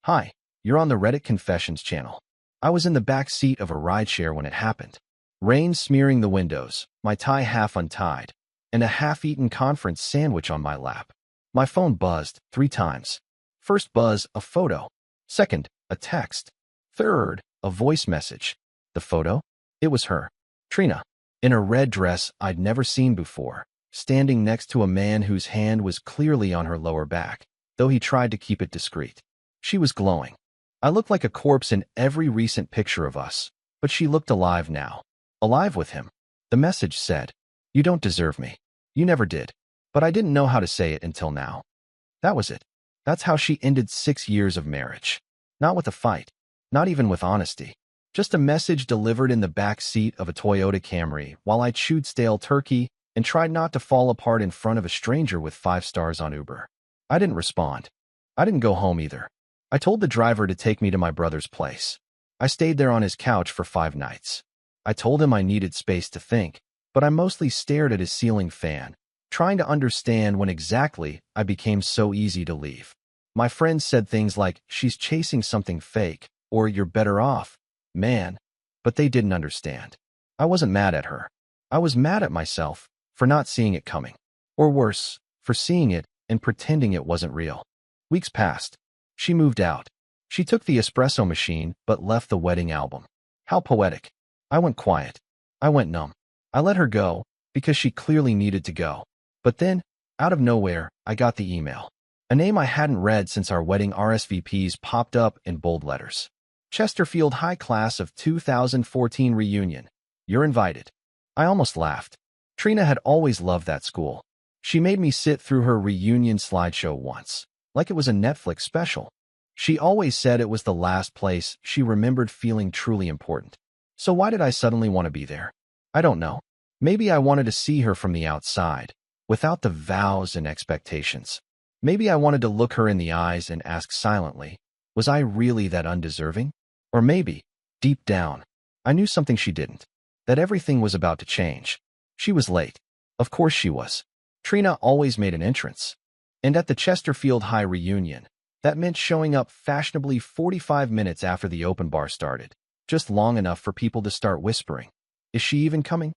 Hi, you're on the Reddit Confessions channel. I was in the back seat of a rideshare when it happened. Rain smearing the windows, my tie half untied, and a half-eaten conference sandwich on my lap. My phone buzzed 3 times. First buzz, a photo. Second, a text. Third, a voice message. The photo? It was her, Trina, in a red dress I'd never seen before, standing next to a man whose hand was clearly on her lower back, though he tried to keep it discreet. She was glowing. I looked like a corpse in every recent picture of us, but she looked alive now. Alive with him. The message said, "You don't deserve me. You never did." But I didn't know how to say it until now. That was it. That's how she ended 6 years of marriage. Not with a fight. Not even with honesty. Just a message delivered in the back seat of a Toyota Camry while I chewed stale turkey and tried not to fall apart in front of a stranger with 5 stars on Uber. I didn't respond. I didn't go home either. I told the driver to take me to my brother's place. I stayed there on his couch for 5 nights. I told him I needed space to think, but I mostly stared at his ceiling fan, trying to understand when exactly I became so easy to leave. My friends said things like, "She's chasing something fake," or "You're better off, man," but they didn't understand. I wasn't mad at her. I was mad at myself for not seeing it coming. Or worse, for seeing it and pretending it wasn't real. Weeks passed. She moved out. She took the espresso machine but left the wedding album. How poetic. I went quiet. I went numb. I let her go because she clearly needed to go. But then, out of nowhere, I got the email. A name I hadn't read since our wedding RSVPs popped up in bold letters. Chesterfield High Class of 2014 Reunion. You're invited. I almost laughed. Trina had always loved that school. She made me sit through her reunion slideshow once, like it was a Netflix special. She always said it was the last place she remembered feeling truly important. So why did I suddenly want to be there? I don't know. Maybe I wanted to see her from the outside, without the vows and expectations. Maybe I wanted to look her in the eyes and ask silently, was I really that undeserving? Or maybe, deep down, I knew something she didn't, that everything was about to change. She was late. Of course she was. Trina always made an entrance. And at the Chesterfield High reunion, that meant showing up fashionably 45 minutes after the open bar started, just long enough for people to start whispering, "Is she even coming?"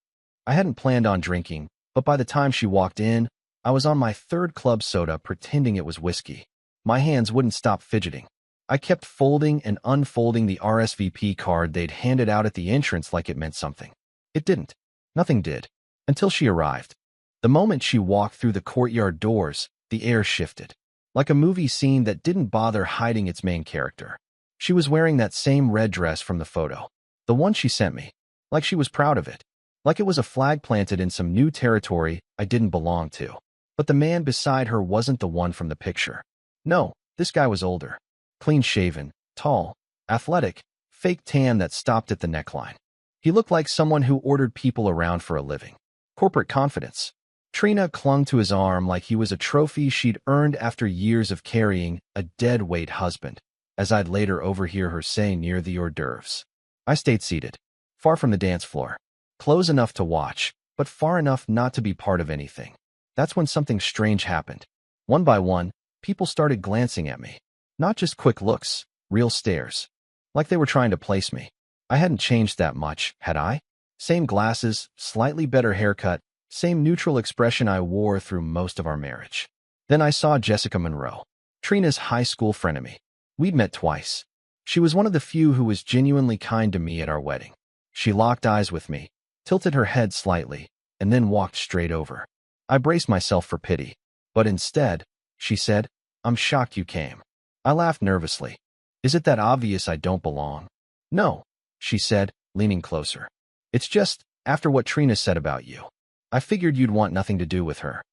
I hadn't planned on drinking, but by the time she walked in, I was on my 3rd club soda pretending it was whiskey. My hands wouldn't stop fidgeting. I kept folding and unfolding the RSVP card they'd handed out at the entrance like it meant something. It didn't. Nothing did. Until she arrived. The moment she walked through the courtyard doors, the air shifted. Like a movie scene that didn't bother hiding its main character. She was wearing that same red dress from the photo. The one she sent me. Like she was proud of it. Like it was a flag planted in some new territory I didn't belong to. But the man beside her wasn't the one from the picture. No, this guy was older. Clean-shaven, tall, athletic, fake tan that stopped at the neckline. He looked like someone who ordered people around for a living. Corporate confidence. Trina clung to his arm like he was a trophy she'd earned after years of carrying a dead-weight husband, as I'd later overhear her say near the hors d'oeuvres. I stayed seated, far from the dance floor, close enough to watch, but far enough not to be part of anything. That's when something strange happened. One by one, people started glancing at me. Not just quick looks, real stares. Like they were trying to place me. I hadn't changed that much, had I? Same glasses, slightly better haircut, same neutral expression I wore through most of our marriage. Then I saw Jessica Monroe, Trina's high school frenemy. We'd met twice. She was one of the few who was genuinely kind to me at our wedding. She locked eyes with me, tilted her head slightly, and then walked straight over. I braced myself for pity. But instead, she said, "I'm shocked you came." I laughed nervously. "Is it that obvious I don't belong?" "No," she said, leaning closer. "It's just, after what Trina said about you, I figured you'd want nothing to do with her."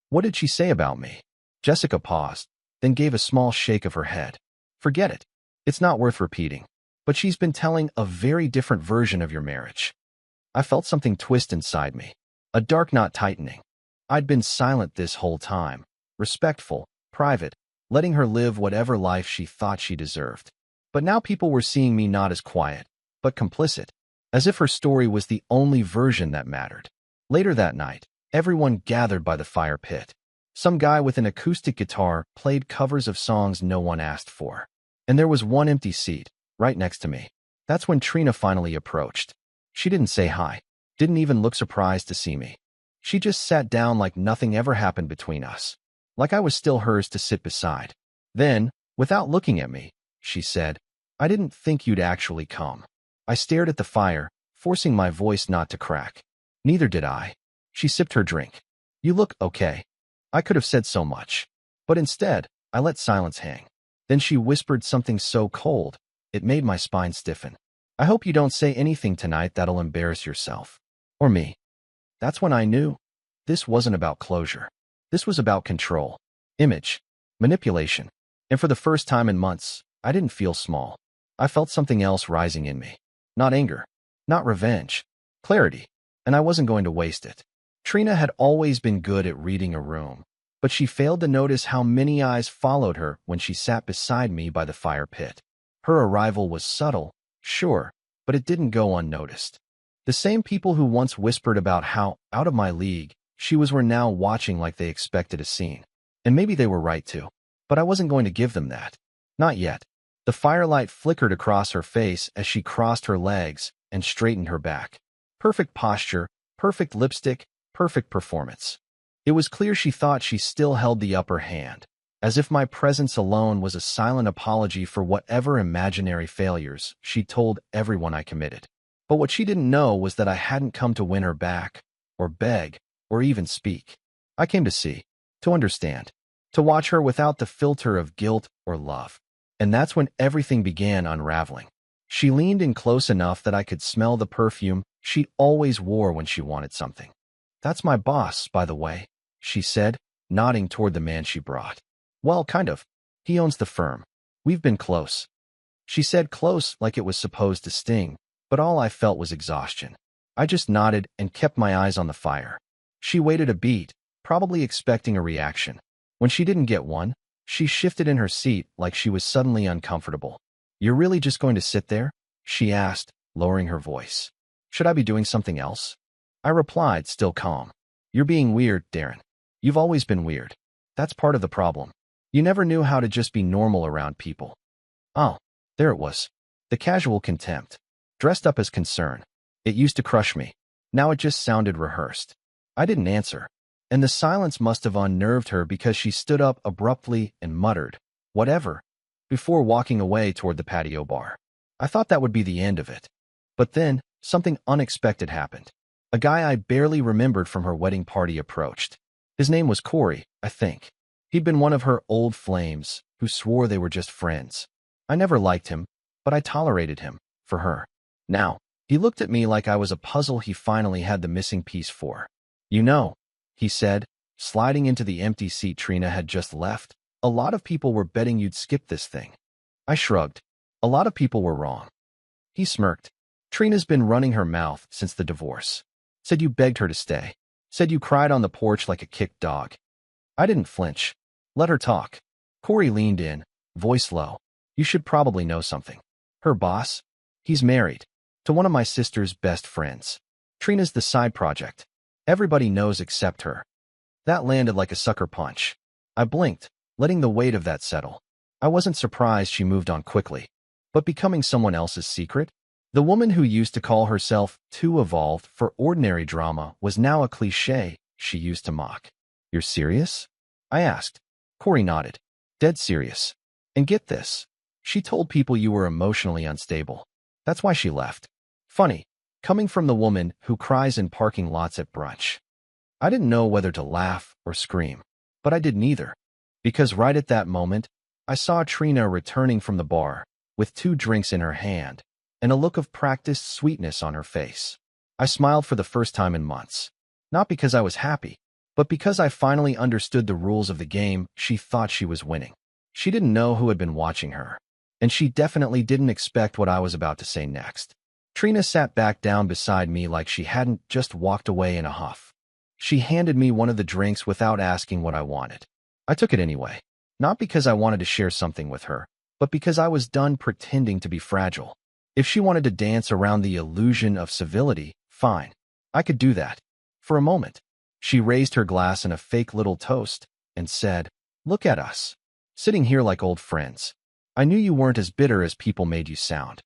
"What did she say about me?" Jessica paused, then gave a small shake of her head. "Forget it. It's not worth repeating. But she's been telling a very different version of your marriage." I felt something twist inside me, a dark knot tightening. I'd been silent this whole time, respectful, private, letting her live whatever life she thought she deserved. But now people were seeing me not as quiet, but complicit, as if her story was the only version that mattered. Later that night, everyone gathered by the fire pit. Some guy with an acoustic guitar played covers of songs no one asked for. and there was one empty seat, right next to me. That's when Trina finally approached. She didn't say hi, didn't even look surprised to see me. She just sat down like nothing ever happened between us, like I was still hers to sit beside. Then, without looking at me, she said, "I didn't think you'd actually come." I stared at the fire, forcing my voice not to crack. "Neither did I." She sipped her drink. "You look okay." I could have said so much, but instead, I let silence hang. Then she whispered something so cold, it made my spine stiffen. "I hope you don't say anything tonight that'll embarrass yourself. Or me." That's when I knew. This wasn't about closure. This was about control, image, manipulation. And for the first time in months, I didn't feel small. I felt something else rising in me. Not anger, not revenge, clarity. And I wasn't going to waste it. Trina had always been good at reading a room, but she failed to notice how many eyes followed her when she sat beside me by the fire pit. Her arrival was subtle, sure, but it didn't go unnoticed. The same people who once whispered about how out of my league she was were now watching like they expected a scene. And maybe they were right too. But I wasn't going to give them that. Not yet. The firelight flickered across her face as she crossed her legs and straightened her back. Perfect posture, perfect lipstick, perfect performance. It was clear she thought she still held the upper hand, as if my presence alone was a silent apology for whatever imaginary failures she told everyone I committed. But what she didn't know was that I hadn't come to win her back, or beg, or even speak. I came to see, to understand, to watch her without the filter of guilt or love. And that's when everything began unraveling. She leaned in close enough that I could smell the perfume she always wore when she wanted something. "That's my boss, by the way," she said, nodding toward the man she brought. "Well, kind of. He owns the firm. We've been close." She said close like it was supposed to sting, but all I felt was exhaustion. I just nodded and kept my eyes on the fire. She waited a beat, probably expecting a reaction. When she didn't get one, she shifted in her seat like she was suddenly uncomfortable. "You're really just going to sit there?" she asked, lowering her voice. "Should I be doing something else?" I replied, still calm. "You're being weird, Darren. You've always been weird. That's part of the problem. You never knew how to just be normal around people." Oh, there it was. The casual contempt, dressed up as concern. It used to crush me. Now it just sounded rehearsed. I didn't answer, and the silence must have unnerved her because she stood up abruptly and muttered, "Whatever," before walking away toward the patio bar. I thought that would be the end of it. But then, something unexpected happened. A guy I barely remembered from her wedding party approached. His name was Corey, I think. He'd been one of her old flames, who swore they were just friends. I never liked him, but I tolerated him, for her. Now, he looked at me like I was a puzzle he finally had the missing piece for. "You know," he said, sliding into the empty seat Trina had just left, "a lot of people were betting you'd skip this thing." I shrugged. A lot of people were wrong. He smirked. "Trina's been running her mouth since the divorce. Said you begged her to stay. Said you cried on the porch like a kicked dog." I didn't flinch. Let her talk. Corey leaned in, voice low. "You should probably know something. Her boss? He's married. To one of my sister's best friends. Trina's the side project. Everybody knows except her." That landed like a sucker punch. I blinked, letting the weight of that settle. I wasn't surprised she moved on quickly. But becoming someone else's secret? The woman who used to call herself too evolved for ordinary drama was now a cliché she used to mock. "You're serious?" I asked. Corey nodded. "Dead serious. And get this. She told people you were emotionally unstable. That's why she left. Funny, coming from the woman who cries in parking lots at brunch." I didn't know whether to laugh or scream, but I did neither. Because right at that moment, I saw Trina returning from the bar, with 2 drinks in her hand, and a look of practiced sweetness on her face. I smiled for the first time in months. Not because I was happy, but because I finally understood the rules of the game she thought she was winning. She didn't know who had been watching her, and she definitely didn't expect what I was about to say next. Trina sat back down beside me like she hadn't just walked away in a huff. She handed me one of the drinks without asking what I wanted. I took it anyway, not because I wanted to share something with her, but because I was done pretending to be fragile. If she wanted to dance around the illusion of civility, fine. I could do that. For a moment, she raised her glass in a fake little toast and said, "Look at us, sitting here like old friends." I knew you weren't as bitter as people made you sound.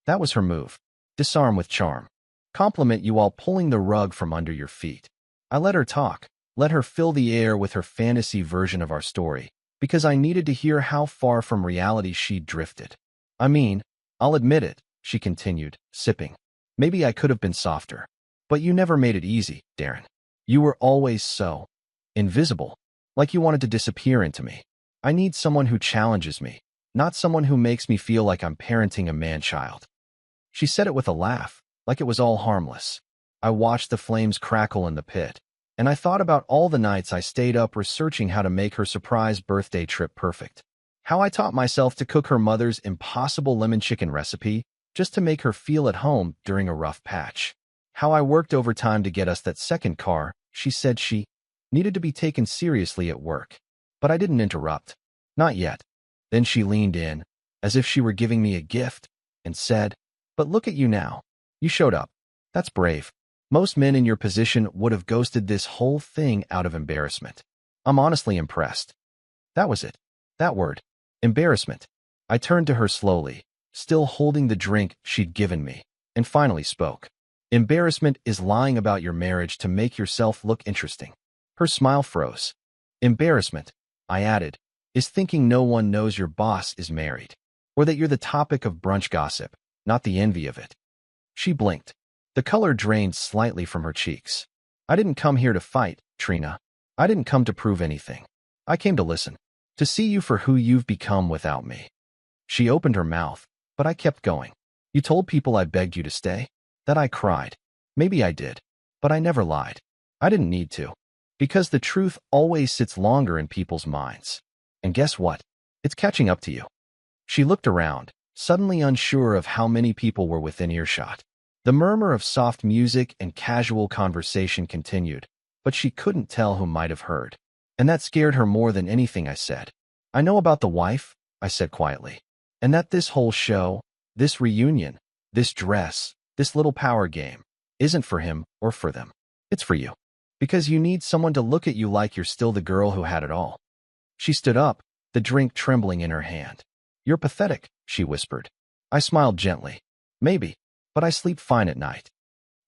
That was her move. Disarm with charm. Compliment you while pulling the rug from under your feet. I let her talk, let her fill the air with her fantasy version of our story, because I needed to hear how far from reality she'd drifted. I mean, I'll admit it, she continued, sipping. Maybe I could have been softer. But you never made it easy, Darren. You were always so invisible, like you wanted to disappear into me. I need someone who challenges me, not someone who makes me feel like I'm parenting a man-child. She said it with a laugh, like it was all harmless. I watched the flames crackle in the pit, and I thought about all the nights I stayed up researching how to make her surprise birthday trip perfect. How I taught myself to cook her mother's impossible lemon chicken recipe just to make her feel at home during a rough patch. How I worked overtime to get us that second car. She said she needed to be taken seriously at work. But I didn't interrupt. Not yet. Then she leaned in, as if she were giving me a gift, and said, "But look at you now. You showed up. That's brave. Most men in your position would have ghosted this whole thing out of embarrassment. I'm honestly impressed." That was it. That word. Embarrassment. I turned to her slowly, still holding the drink she'd given me, and finally spoke. Embarrassment is lying about your marriage to make yourself look interesting. Her smile froze. Embarrassment, I added, is thinking no one knows your boss is married, or that you're the topic of brunch gossip, not the envy of it. She blinked. The color drained slightly from her cheeks. I didn't come here to fight, Trina. I didn't come to prove anything. I came to listen, to see you for who you've become without me. She opened her mouth, but I kept going. You told people I begged you to stay? That I cried. Maybe I did, but I never lied. I didn't need to, because the truth always sits longer in people's minds. And guess what? It's catching up to you. She looked around, suddenly unsure of how many people were within earshot. The murmur of soft music and casual conversation continued, but she couldn't tell who might have heard. And that scared her more than anything I said. I know about the wife, I said quietly, and that this whole show, this reunion, this dress, this little power game, isn't for him or for them. It's for you. Because you need someone to look at you like you're still the girl who had it all. She stood up, the drink trembling in her hand. You're pathetic, she whispered. I smiled gently. Maybe, but I sleep fine at night.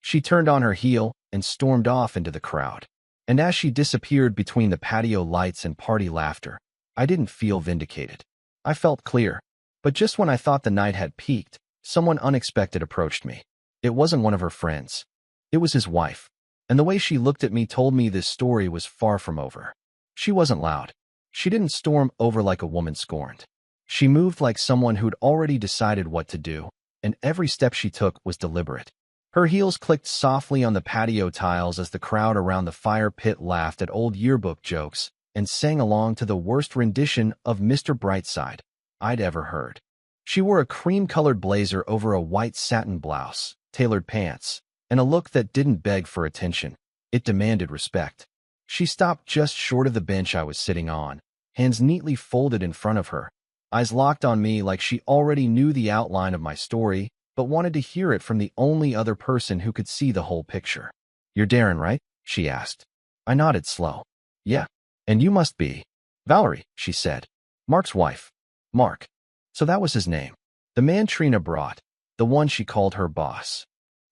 She turned on her heel and stormed off into the crowd. And as she disappeared between the patio lights and party laughter, I didn't feel vindicated. I felt clear. But just when I thought the night had peaked, someone unexpected approached me. It wasn't one of her friends. It was his wife. And the way she looked at me told me this story was far from over. She wasn't loud. She didn't storm over like a woman scorned. She moved like someone who'd already decided what to do, and every step she took was deliberate. Her heels clicked softly on the patio tiles as the crowd around the fire pit laughed at old yearbook jokes and sang along to the worst rendition of Mr. Brightside I'd ever heard. She wore a cream-colored blazer over a white satin blouse, tailored pants, and a look that didn't beg for attention. It demanded respect. She stopped just short of the bench I was sitting on, hands neatly folded in front of her, eyes locked on me like she already knew the outline of my story, but wanted to hear it from the only other person who could see the whole picture. You're Darren, right? She asked. I nodded slow. Yeah. And you must be Valerie, she said. Mark's wife. Mark. So that was his name. The man Trina brought, the one she called her boss.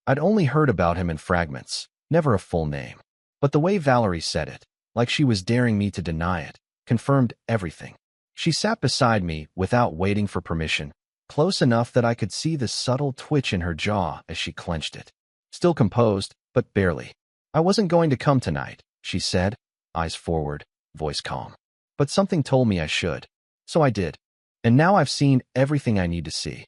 I'd only heard about him in fragments, never a full name. But the way Valerie said it, like she was daring me to deny it, confirmed everything. She sat beside me without waiting for permission, close enough that I could see the subtle twitch in her jaw as she clenched it. Still composed, but barely. I wasn't going to come tonight, she said, eyes forward, voice calm. But something told me I should. So I did. And now I've seen everything I need to see.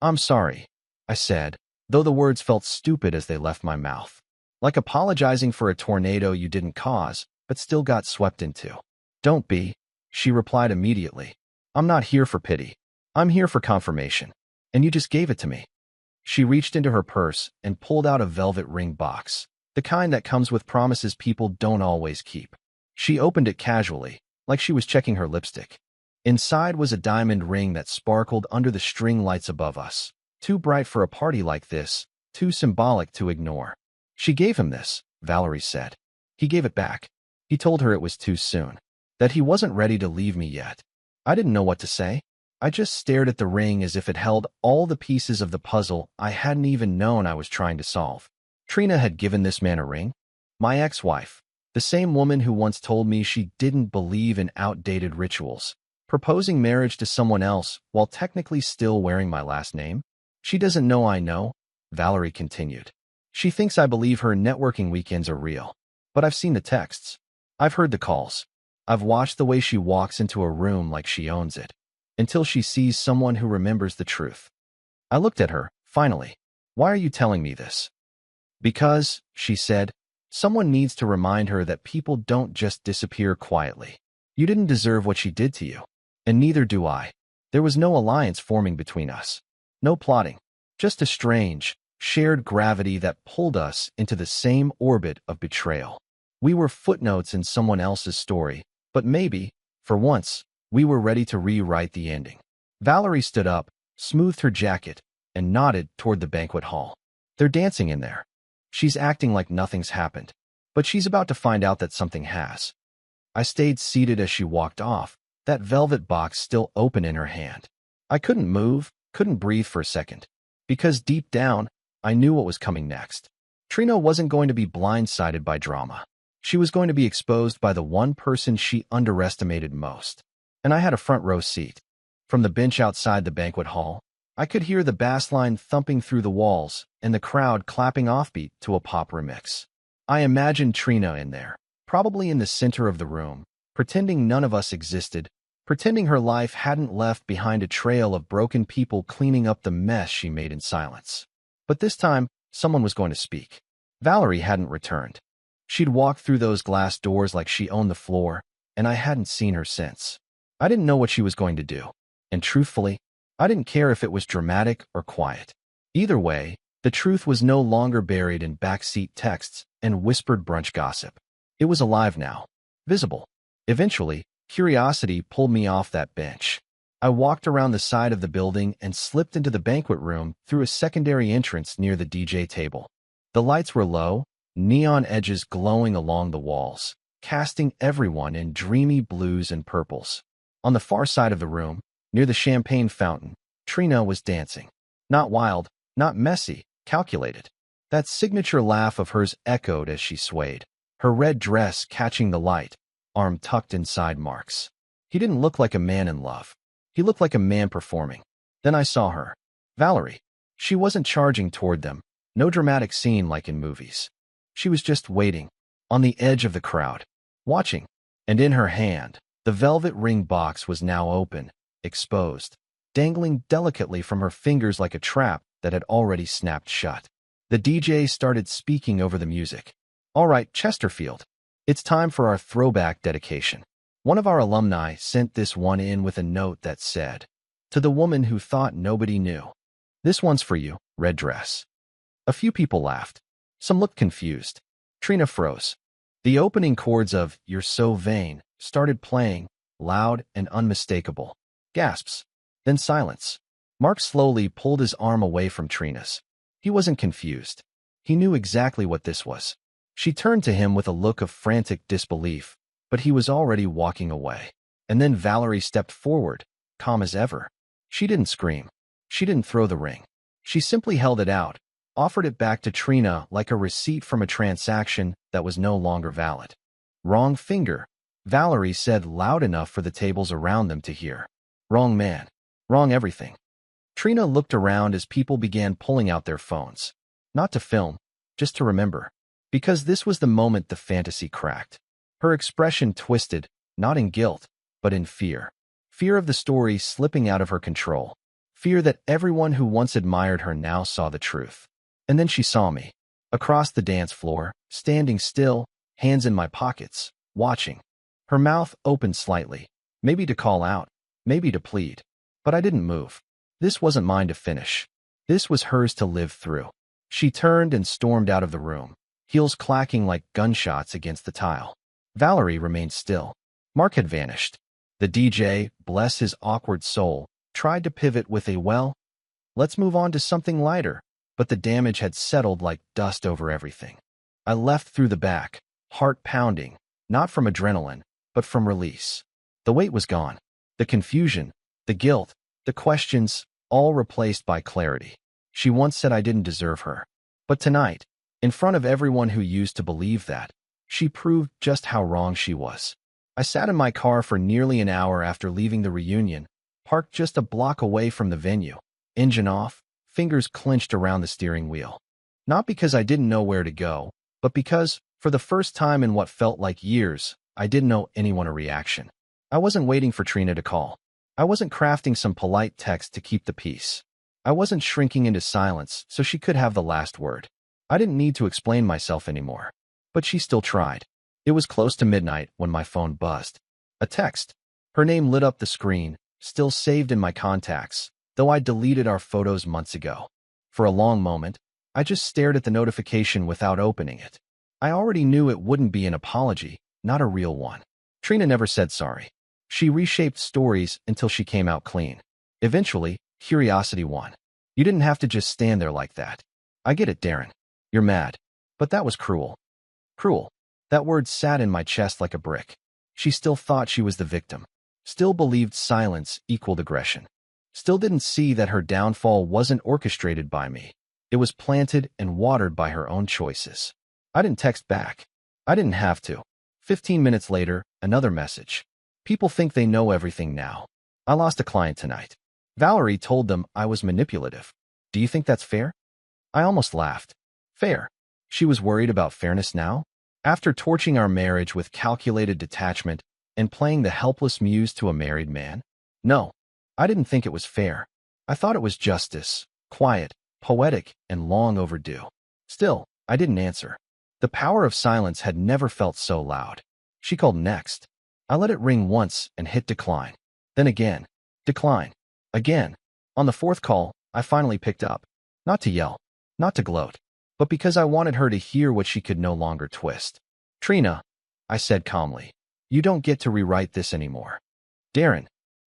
I'm sorry, I said, though the words felt stupid as they left my mouth. Like apologizing for a tornado you didn't cause, but still got swept into. Don't be, she replied immediately. I'm not here for pity. I'm here for confirmation. And you just gave it to me. She reached into her purse and pulled out a velvet ring box, the kind that comes with promises people don't always keep. She opened it casually, like she was checking her lipstick. Inside was a diamond ring that sparkled under the string lights above us. Too bright for a party like this, too symbolic to ignore. She gave him this, Valerie said. He gave it back. He told her it was too soon, that he wasn't ready to leave me yet. I didn't know what to say. I just stared at the ring as if it held all the pieces of the puzzle I hadn't even known I was trying to solve. Trina had given this man a ring? My ex-wife, the same woman who once told me she didn't believe in outdated rituals, proposing marriage to someone else while technically still wearing my last name? She doesn't know I know, Valerie continued. She thinks I believe her networking weekends are real. But I've seen the texts. I've heard the calls. I've watched the way she walks into a room like she owns it, until she sees someone who remembers the truth. I looked at her, finally. Why are you telling me this? Because, she said, someone needs to remind her that people don't just disappear quietly. You didn't deserve what she did to you. And neither do I. There was no alliance forming between us. No plotting. Just a strange, shared gravity that pulled us into the same orbit of betrayal. We were footnotes in someone else's story, but maybe, for once, we were ready to rewrite the ending. Valerie stood up, smoothed her jacket, and nodded toward the banquet hall. They're dancing in there. She's acting like nothing's happened, but she's about to find out that something has. I stayed seated as she walked off, that velvet box still open in her hand. I couldn't move, couldn't breathe for a second, because deep down, I knew what was coming next. Trina wasn't going to be blindsided by drama. She was going to be exposed by the one person she underestimated most. And I had a front row seat. From the bench outside the banquet hall, I could hear the bass line thumping through the walls and the crowd clapping offbeat to a pop remix. I imagined Trina in there, probably in the center of the room, pretending none of us existed, pretending her life hadn't left behind a trail of broken people cleaning up the mess she made in silence. But this time, someone was going to speak. Valerie hadn't returned. She'd walked through those glass doors like she owned the floor, and I hadn't seen her since. I didn't know what she was going to do, and truthfully, I didn't care if it was dramatic or quiet. Either way, the truth was no longer buried in backseat texts and whispered brunch gossip. It was alive now, visible. Eventually, curiosity pulled me off that bench. I walked around the side of the building and slipped into the banquet room through a secondary entrance near the DJ table. The lights were low, neon edges glowing along the walls, casting everyone in dreamy blues and purples. On the far side of the room, near the champagne fountain, Trina was dancing. Not wild, not messy, calculated. That signature laugh of hers echoed as she swayed, her red dress catching the light, arm tucked inside Mark's. He didn't look like a man in love. He looked like a man performing. Then I saw her. Valerie. She wasn't charging toward them. No dramatic scene like in movies. She was just waiting, on the edge of the crowd, watching. And in her hand, the velvet ring box was now open, exposed, dangling delicately from her fingers like a trap that had already snapped shut. The DJ started speaking over the music. All right, Chesterfield. It's time for our throwback dedication. One of our alumni sent this one in with a note that said, "To the woman who thought nobody knew. This one's for you, red dress." A few people laughed. Some looked confused. Trina froze. The opening chords of "You're So Vain" started playing, loud and unmistakable. Gasps. Then silence. Mark slowly pulled his arm away from Trina's. He wasn't confused. He knew exactly what this was. She turned to him with a look of frantic disbelief, but he was already walking away. And then Valerie stepped forward, calm as ever. She didn't scream. She didn't throw the ring. She simply held it out, offered it back to Trina like a receipt from a transaction that was no longer valid. "Wrong finger," Valerie said loud enough for the tables around them to hear. "Wrong man. Wrong everything." Trina looked around as people began pulling out their phones. Not to film, just to remember. Because this was the moment the fantasy cracked. Her expression twisted, not in guilt, but in fear. Fear of the story slipping out of her control. Fear that everyone who once admired her now saw the truth. And then she saw me, across the dance floor, standing still, hands in my pockets, watching. Her mouth opened slightly, maybe to call out, maybe to plead. But I didn't move. This wasn't mine to finish. This was hers to live through. She turned and stormed out of the room, heels clacking like gunshots against the tile. Valerie remained still. Mark had vanished. The DJ, bless his awkward soul, tried to pivot with a, "Well, let's move on to something lighter," but the damage had settled like dust over everything. I left through the back, heart pounding, not from adrenaline, but from release. The weight was gone. The confusion, the guilt, The questions, all replaced by clarity. She once said I didn't deserve her. But tonight, in front of everyone who used to believe that, she proved just how wrong she was. I sat in my car for nearly an hour after leaving the reunion, parked just a block away from the venue, engine off, fingers clenched around the steering wheel. Not because I didn't know where to go, but because, for the first time in what felt like years, I didn't owe anyone a reaction. I wasn't waiting for Trina to call. I wasn't crafting some polite text to keep the peace. I wasn't shrinking into silence so she could have the last word. I didn't need to explain myself anymore. But she still tried. It was close to midnight when my phone buzzed. A text. Her name lit up the screen, still saved in my contacts, though I deleted our photos months ago. For a long moment, I just stared at the notification without opening it. I already knew it wouldn't be an apology, not a real one. Trina never said sorry. She reshaped stories until she came out clean. Eventually, curiosity won. You didn't have to just stand there like that. I get it, Darren. You're mad. But that was cruel. Cruel. That word sat in my chest like a brick. She still thought she was the victim. Still believed silence equaled aggression. Still didn't see that her downfall wasn't orchestrated by me. It was planted and watered by her own choices. I didn't text back. I didn't have to. 15 minutes later, another message. People think they know everything now. I lost a client tonight. Valerie told them I was manipulative. Do you think that's fair? I almost laughed. Fair. She was worried about fairness now? After torching our marriage with calculated detachment and playing the helpless muse to a married man? No, I didn't think it was fair. I thought it was justice, quiet, poetic, and long overdue. Still, I didn't answer. The power of silence had never felt so loud. She called next. I let it ring once and hit decline. Then again. Decline. Again. On the fourth call, I finally picked up. Not to yell. Not to gloat. But because I wanted her to hear what she could no longer twist. Trina, I said calmly, you don't get to rewrite this anymore. Darren.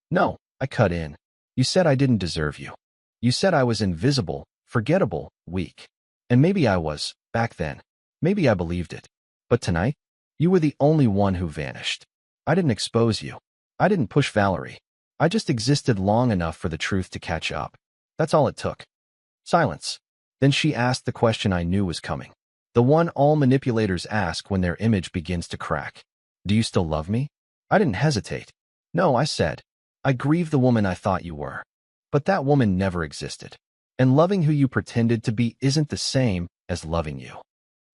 No, I cut in. You said I didn't deserve you. You said I was invisible, forgettable, weak. And maybe I was, back then. Maybe I believed it. But tonight, you were the only one who vanished. I didn't expose you. I didn't push Valerie. I just existed long enough for the truth to catch up. That's all it took. Silence. Then she asked the question I knew was coming. The one all manipulators ask when their image begins to crack. Do you still love me? I didn't hesitate. No, I said. I grieve the woman I thought you were. But that woman never existed. And loving who you pretended to be isn't the same as loving you.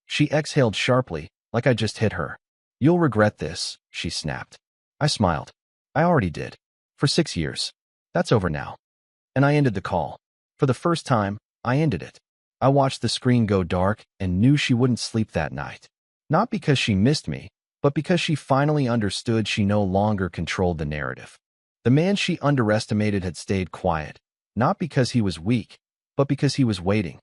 She exhaled sharply, like I just hit her. You'll regret this, she snapped. I smiled. I already did. For 6 years. That's over now. And I ended the call. For the first time, I ended it. I watched the screen go dark and knew she wouldn't sleep that night. Not because she missed me, but because she finally understood she no longer controlled the narrative. The man she underestimated had stayed quiet, not because he was weak, but because he was waiting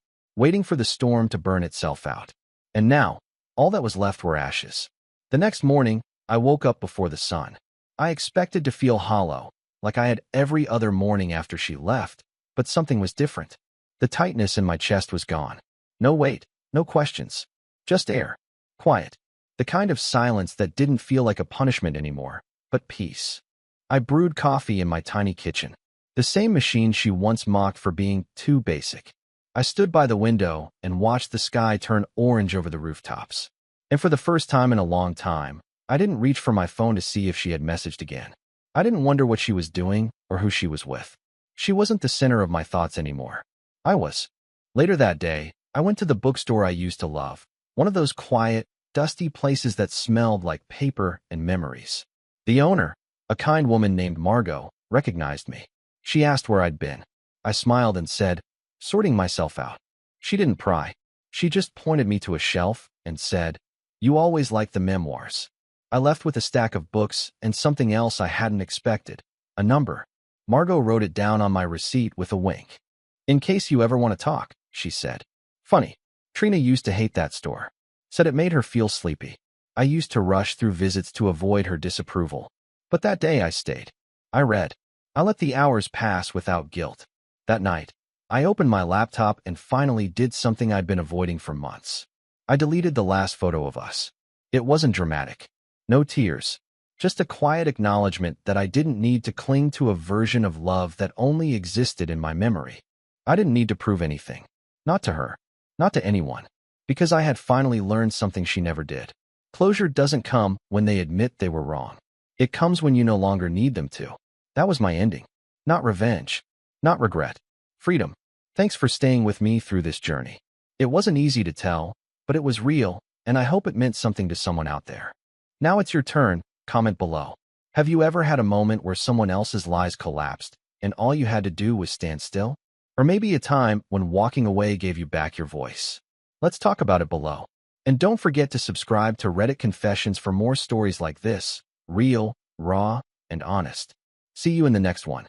for the storm to burn itself out. And now, all that was left were ashes. The next morning, I woke up before the sun. I expected to feel hollow, like I had every other morning after she left, but something was different. The tightness in my chest was gone. No weight, no questions. Just air. Quiet. The kind of silence that didn't feel like a punishment anymore, but peace. I brewed coffee in my tiny kitchen. The same machine she once mocked for being too basic. I stood by the window and watched the sky turn orange over the rooftops. And for the first time in a long time, I didn't reach for my phone to see if she had messaged again. I didn't wonder what she was doing or who she was with. She wasn't the center of my thoughts anymore. I was. Later that day, I went to the bookstore I used to love, one of those quiet, dusty places that smelled like paper and memories. The owner, a kind woman named Margot, recognized me. She asked where I'd been. I smiled and said, sorting myself out. She didn't pry. She just pointed me to a shelf and said, you always liked the memoirs. I left with a stack of books and something else I hadn't expected, a number. Margot wrote it down on my receipt with a wink. In case you ever want to talk, she said. Funny, Trina used to hate that store. Said it made her feel sleepy. I used to rush through visits to avoid her disapproval. But that day I stayed. I read. I let the hours pass without guilt. That night, I opened my laptop and finally did something I'd been avoiding for months. I deleted the last photo of us. It wasn't dramatic. No tears. Just a quiet acknowledgement that I didn't need to cling to a version of love that only existed in my memory. I didn't need to prove anything. Not to her. Not to anyone. Because I had finally learned something she never did. Closure doesn't come when they admit they were wrong. It comes when you no longer need them to. That was my ending. Not revenge. Not regret. Freedom. Thanks for staying with me through this journey. It wasn't easy to tell, but it was real, and I hope it meant something to someone out there. Now it's your turn. Comment below. Have you ever had a moment where someone else's lies collapsed, and all you had to do was stand still? Or maybe a time when walking away gave you back your voice? Let's talk about it below. And don't forget to subscribe to Reddit Confessions for more stories like this, real, raw, and honest. See you in the next one.